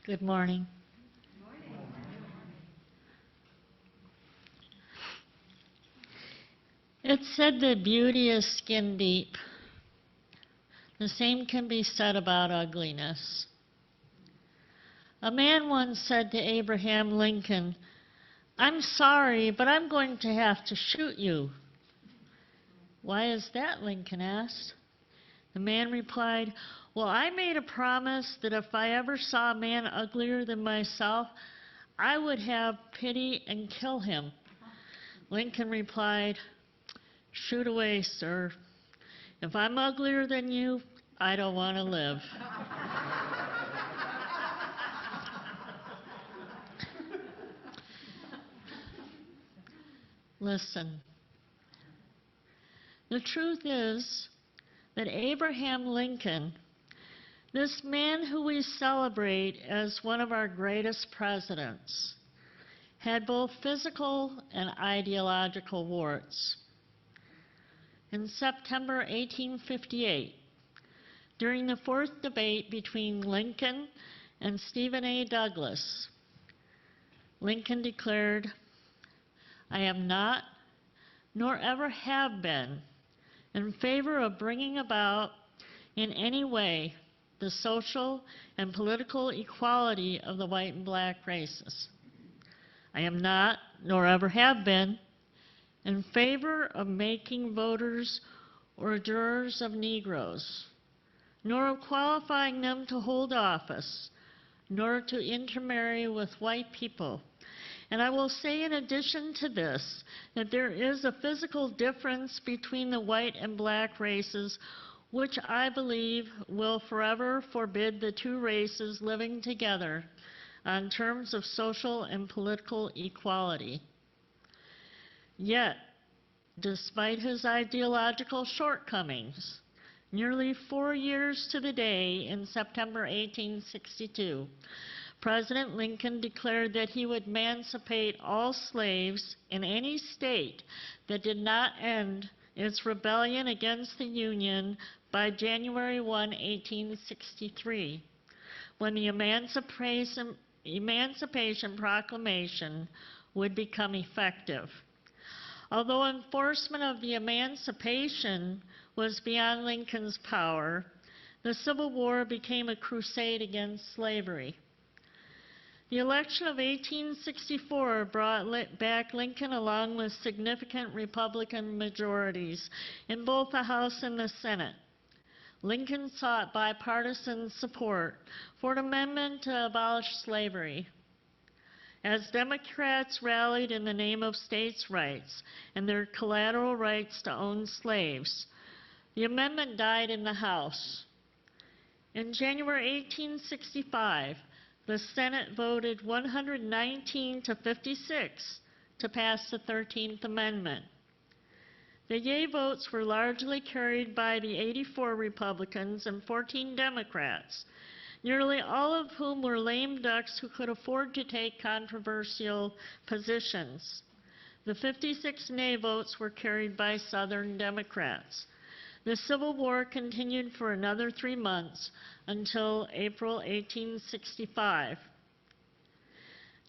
Good morning. It's said that beauty is skin deep. The same can be said about ugliness. A man once said to Abraham Lincoln, "I'm sorry, but I'm going to have to shoot you." "Why is that?" Lincoln asked. The man replied, "Well, I made a promise that if I ever saw a man uglier than myself, I would have pity and kill him." Lincoln replied, "Shoot away, sir. If I'm uglier than you, I don't want to live." Listen. The truth is that Abraham Lincoln, this man who we celebrate as one of our greatest presidents, had both physical and ideological warts. In September 1858, during the fourth debate between Lincoln and Stephen A. Douglas, Lincoln declared, "I am not, nor ever have been, in favor of bringing about in any way the social and political equality of the white and black races. I am not, nor ever have been, in favor of making voters or jurors of Negroes, nor of qualifying them to hold office, nor to intermarry with white people. And I will say in addition to this, that there is a physical difference between the white and black races, which I believe will forever forbid the two races living together on terms of social and political equality." Yet, despite his ideological shortcomings, nearly 4 years to the day in September 1862, President Lincoln declared that he would emancipate all slaves in any state that did not end its rebellion against the Union by January 1, 1863, when the Emancipation Proclamation would become effective. Although enforcement of the Emancipation was beyond Lincoln's power, the Civil War became a crusade against slavery. The election of 1864 brought back Lincoln along with significant Republican majorities in both the House and the Senate. Lincoln sought bipartisan support for an amendment to abolish slavery. As Democrats rallied in the name of states' rights and their collateral rights to own slaves, the amendment died in the House. In January 1865, the Senate voted 119 to 56 to pass the 13th Amendment. The yea votes were largely carried by the 84 Republicans and 14 Democrats, nearly all of whom were lame ducks who could afford to take controversial positions. The 56 nay votes were carried by Southern Democrats. The Civil War continued for another 3 months until April 1865.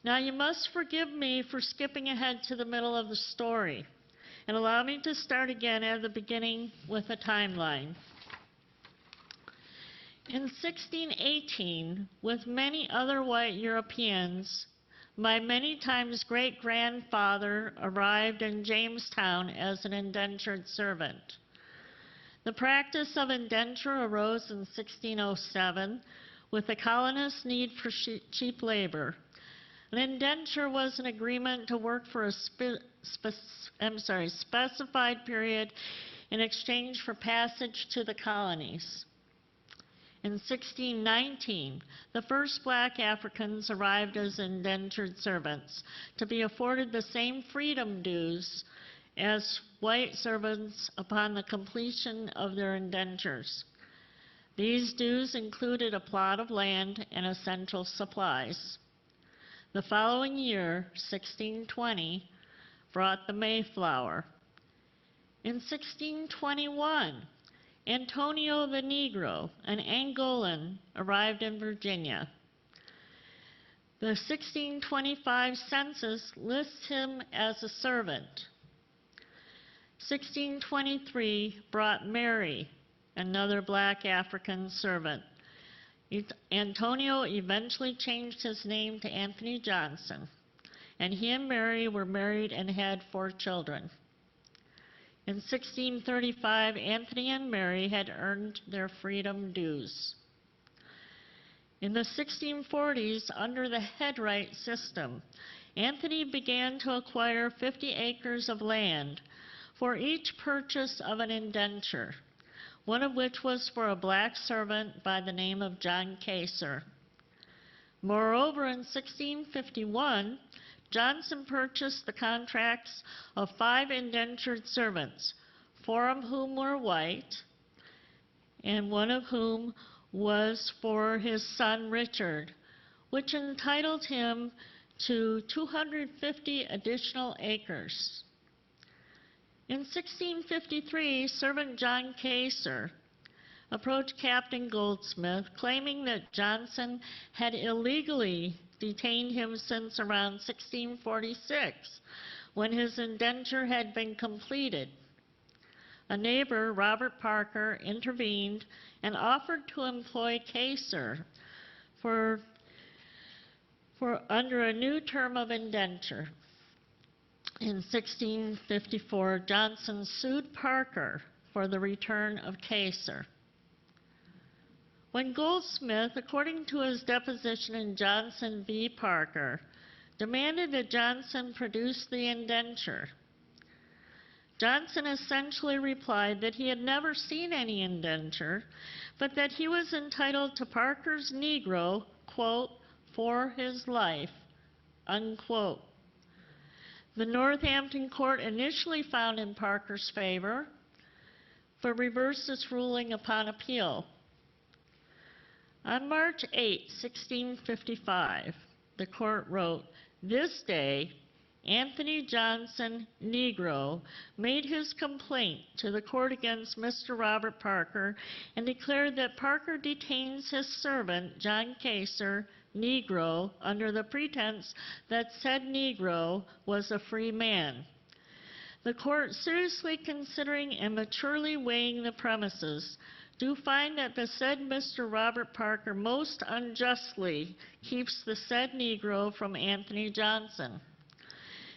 Now you must forgive me for skipping ahead to the middle of the story, and allow me to start again at the beginning with a timeline. In 1618, with many other white Europeans, my many times great-grandfather arrived in Jamestown as an indentured servant. The practice of indenture arose in 1607 with the colonists' need for cheap labor. An indenture was an agreement to work for a specified period in exchange for passage to the colonies. In 1619, the first black Africans arrived as indentured servants to be afforded the same freedom dues as white servants upon the completion of their indentures. These dues included a plot of land and essential supplies. The following year, 1620, brought the Mayflower. In 1621, Antonio the Negro, an Angolan, arrived in Virginia. The 1625 census lists him as a servant. 1623 brought Mary, another black African servant. Antonio eventually changed his name to Anthony Johnson, and he and Mary were married and had 4 children. In 1635, Anthony and Mary had earned their freedom dues. In the 1640s, under the headright system, Anthony began to acquire 50 acres of land for each purchase of an indenture, one of which was for a black servant by the name of John Kaser. Moreover, in 1651, Johnson purchased the contracts of 5 indentured servants, 4 of whom were white, and 1 of whom was for his son Richard, which entitled him to 250 additional acres. In 1653, servant John Kaser approached Captain Goldsmith, claiming that Johnson had illegally detained him since around 1646, when his indenture had been completed. A neighbor, Robert Parker, intervened and offered to employ Kaser for under a new term of indenture. In 1654, Johnson sued Parker for the return of Kaser. When Goldsmith, according to his deposition in Johnson v. Parker, demanded that Johnson produce the indenture, Johnson essentially replied that he had never seen any indenture, but that he was entitled to Parker's Negro, quote, for his life, unquote. The Northampton court initially found in Parker's favor, but reversed its ruling upon appeal. On March 8, 1655, the court wrote, "This day, Anthony Johnson, Negro, made his complaint to the court against Mr. Robert Parker and declared that Parker detains his servant, John Kaser, Negro, under the pretense that said Negro was a free man. The court, seriously considering and maturely weighing the premises, do find that the said Mr. Robert Parker most unjustly keeps the said Negro from Anthony Johnson,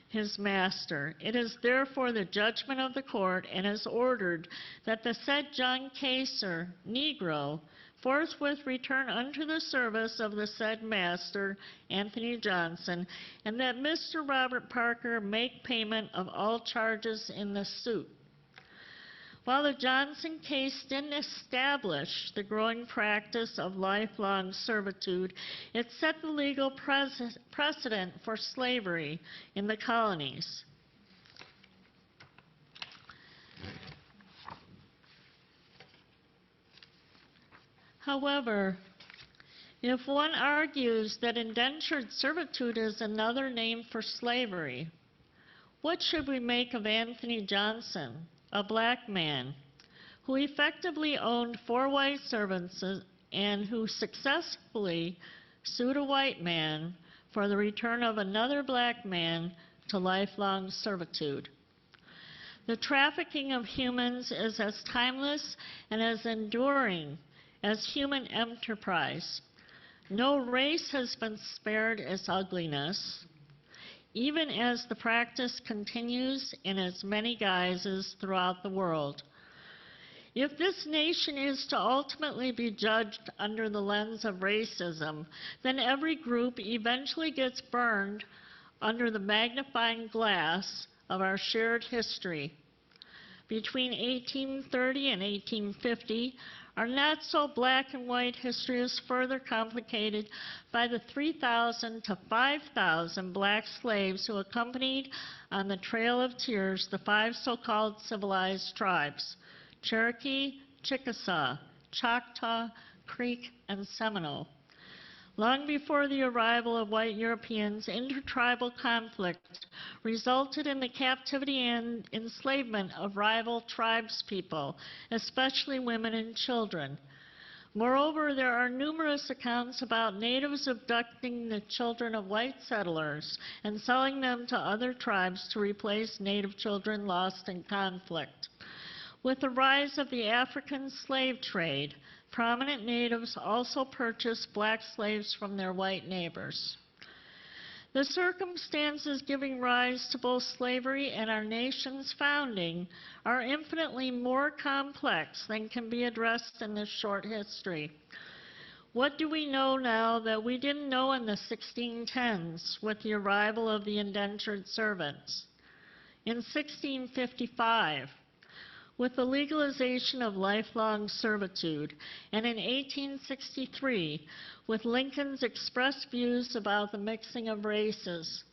his master. It is therefore the judgment of the court and is ordered that the said John Kaser, Negro, forthwith return unto the service of the said master, Anthony Johnson, and that Mr. Robert Parker make payment of all charges in the suit." While the Johnson case didn't establish the growing practice of lifelong servitude, it set the legal precedent for slavery in the colonies. However, if one argues that indentured servitude is another name for slavery, what should we make of Anthony Johnson, a black man, who effectively owned 4 white servants and who successfully sued a white man for the return of another black man to lifelong servitude? The trafficking of humans is as timeless and as enduring as human enterprise. No race has been spared its ugliness, even as the practice continues in its many guises throughout the world. If this nation is to ultimately be judged under the lens of racism, then every group eventually gets burned under the magnifying glass of our shared history. Between 1830 and 1850, our not-so-black and white history is further complicated by the 3,000 to 5,000 black slaves who accompanied on the Trail of Tears the 5 so-called civilized tribes: Cherokee, Chickasaw, Choctaw, Creek, and Seminole. Long before the arrival of white Europeans, intertribal conflict resulted in the captivity and enslavement of rival tribespeople, especially women and children. Moreover, there are numerous accounts about natives abducting the children of white settlers and selling them to other tribes to replace native children lost in conflict. With the rise of the African slave trade, prominent natives also purchased black slaves from their white neighbors. The circumstances giving rise to both slavery and our nation's founding are infinitely more complex than can be addressed in this short history. What do we know now that we didn't know in the 1610s with the arrival of the indentured servants? In 1655, with the legalization of lifelong servitude, and in 1863, with Lincoln's expressed views about the mixing of races.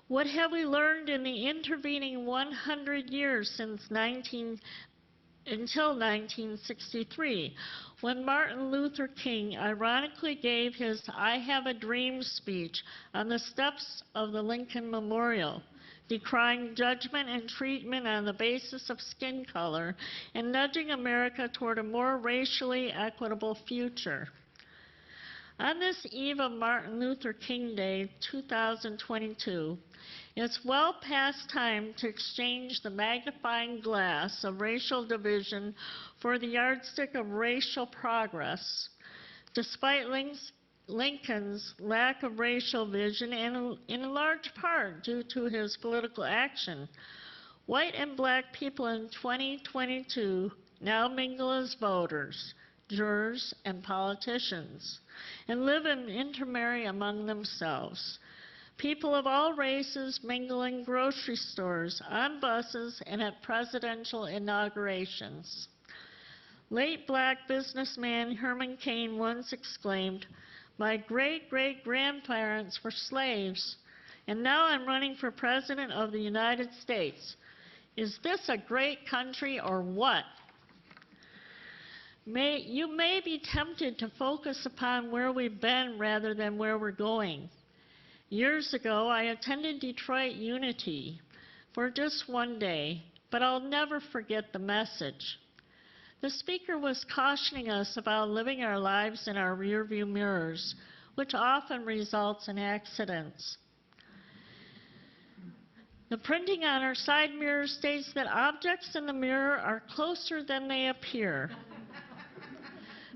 What have we learned in the intervening 100 years until 1963, when Martin Luther King ironically gave his "I Have a Dream" speech on the steps of the Lincoln Memorial, decrying judgment and treatment on the basis of skin color and nudging America toward a more racially equitable future? On this eve of Martin Luther King Day 2022, it's well past time to exchange the magnifying glass of racial division for the yardstick of racial progress. Despite Lincoln's lack of racial vision, and in large part due to his political action, white and black people in 2022 now mingle as voters, jurors, and politicians, and live and intermarry among themselves. People of all races mingle in grocery stores, on buses, and at presidential inaugurations. Late black businessman Herman Cain once exclaimed, "My great-great-grandparents were slaves, and now I'm running for president of the United States. Is this a great country or what?" You may be tempted to focus upon where we've been rather than where we're going. Years ago, I attended Detroit Unity for just one day, but I'll never forget the message. The speaker was cautioning us about living our lives in our rearview mirrors, which often results in accidents. The printing on our side mirror states that objects in the mirror are closer than they appear.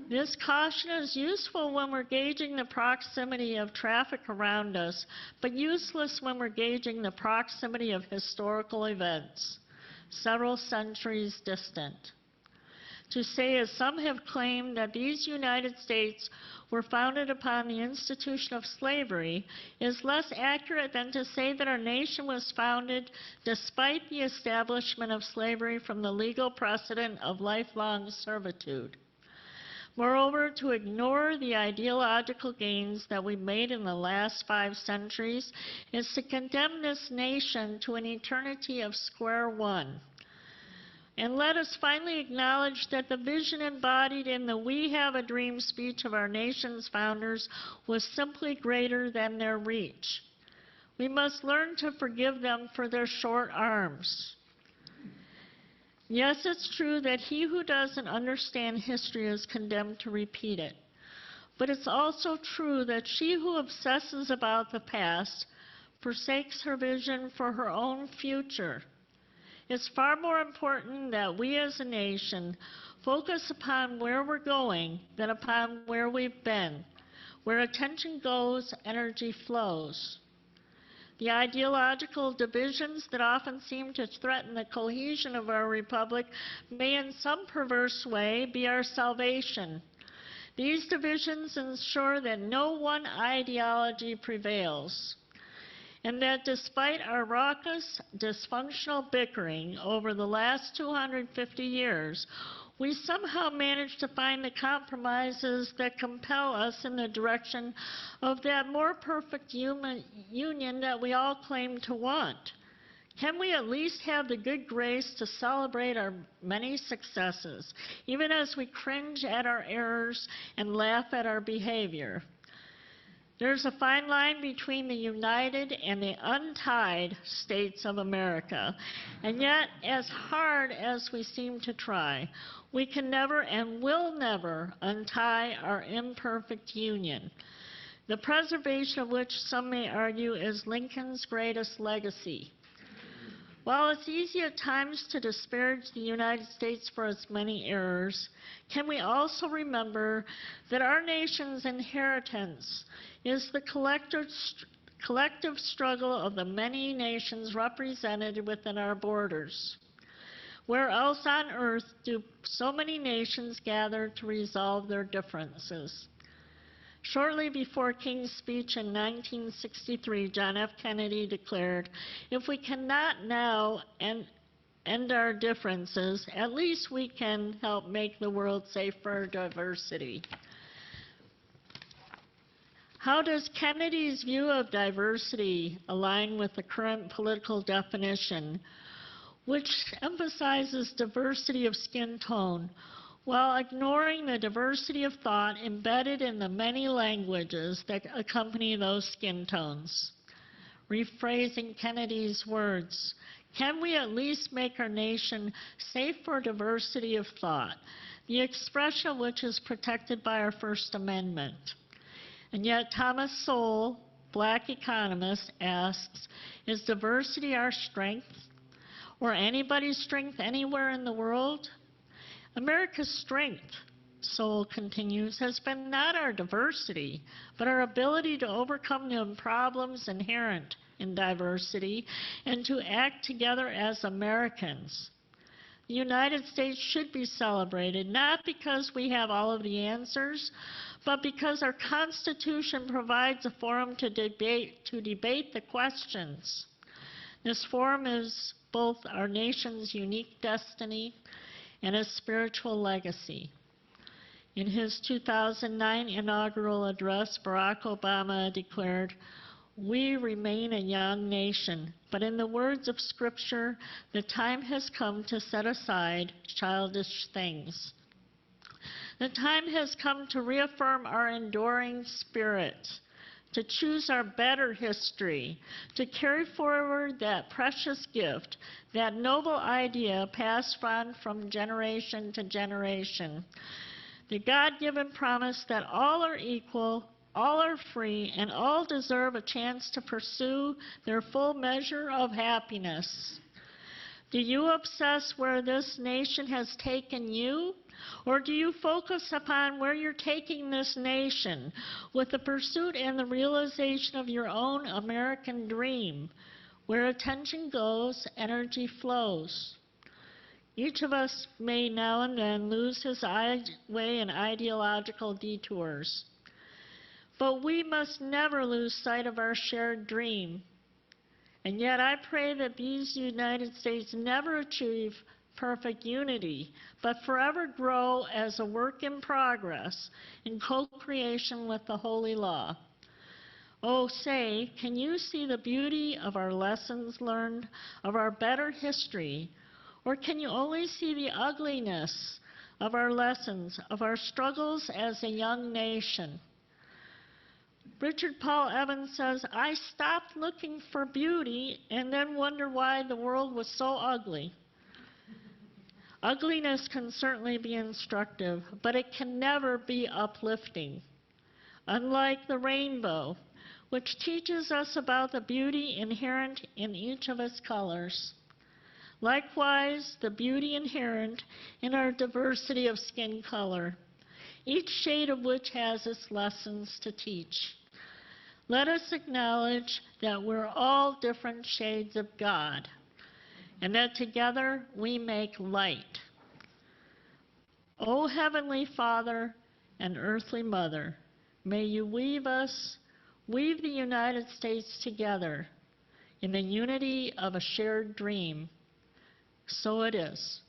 This caution is useful when we're gauging the proximity of traffic around us, but useless when we're gauging the proximity of historical events, several centuries distant. To say, as some have claimed, that these United States were founded upon the institution of slavery is less accurate than to say that our nation was founded despite the establishment of slavery from the legal precedent of lifelong servitude. Moreover, to ignore the ideological gains that we made in the last 5 centuries is to condemn this nation to an eternity of square one. And let us finally acknowledge that the vision embodied in the "We Have a Dream" speech of our nation's founders was simply greater than their reach. We must learn to forgive them for their short arms. Yes, it's true that he who doesn't understand history is condemned to repeat it. But it's also true that she who obsesses about the past forsakes her vision for her own future. It's far more important that we as a nation focus upon where we're going than upon where we've been. Where attention goes, energy flows. The ideological divisions that often seem to threaten the cohesion of our republic may in some perverse way be our salvation. These divisions ensure that no one ideology prevails, and that despite our raucous, dysfunctional bickering over the last 250 years, we somehow manage to find the compromises that compel us in the direction of that more perfect union that we all claim to want. Can we at least have the good grace to celebrate our many successes, even as we cringe at our errors and laugh at our behavior? There's a fine line between the united and the untied states of America. And yet, as hard as we seem to try, we can never and will never untie our imperfect union, the preservation of which some may argue is Lincoln's greatest legacy. While it's easy at times to disparage the United States for its many errors, can we also remember that our nation's inheritance is the collective struggle of the many nations represented within our borders? Where else on earth do so many nations gather to resolve their differences? Shortly before King's speech in 1963, John F. Kennedy declared, "If we cannot now end our differences, at least we can help make the world safe for diversity." How does Kennedy's view of diversity align with the current political definition, which emphasizes diversity of skin tone, while ignoring the diversity of thought embedded in the many languages that accompany those skin tones? Rephrasing Kennedy's words, can we at least make our nation safe for diversity of thought, the expression of which is protected by our First Amendment? And yet Thomas Sowell, black economist, asks, is diversity our strength, or anybody's strength anywhere in the world? America's strength, Sowell continues, has been not our diversity, but our ability to overcome the problems inherent in diversity and to act together as Americans. The United States should be celebrated, not because we have all of the answers, but because our Constitution provides a forum to debate the questions. This forum is both our nation's unique destiny and a spiritual legacy. In his 2009 inaugural address, Barack Obama declared, "We remain a young nation, but in the words of Scripture, the time has come to set aside childish things. The time has come to reaffirm our enduring spirit, to choose our better history, to carry forward that precious gift, that noble idea passed on from generation to generation, the God-given promise that all are equal, all are free, and all deserve a chance to pursue their full measure of happiness." Do you obsess where this nation has taken you? Or do you focus upon where you're taking this nation with the pursuit and the realization of your own American dream? Where attention goes, energy flows. Each of us may now and then lose his way in ideological detours. But we must never lose sight of our shared dream. And yet I pray that these United States never achieve perfect unity, but forever grow as a work in progress in co-creation with the Holy Law. Oh, say, can you see the beauty of our lessons learned, of our better history, or can you only see the ugliness of our lessons, of our struggles as a young nation? Richard Paul Evans says, "I stopped looking for beauty and then wondered why the world was so ugly." Ugliness can certainly be instructive, but it can never be uplifting. Unlike the rainbow, which teaches us about the beauty inherent in each of its colors. Likewise, the beauty inherent in our diversity of skin color, each shade of which has its lessons to teach. Let us acknowledge that we're all different shades of God, and that together we make light. O Heavenly Father and Earthly Mother, may you weave the United States together in the unity of a shared dream. So it is.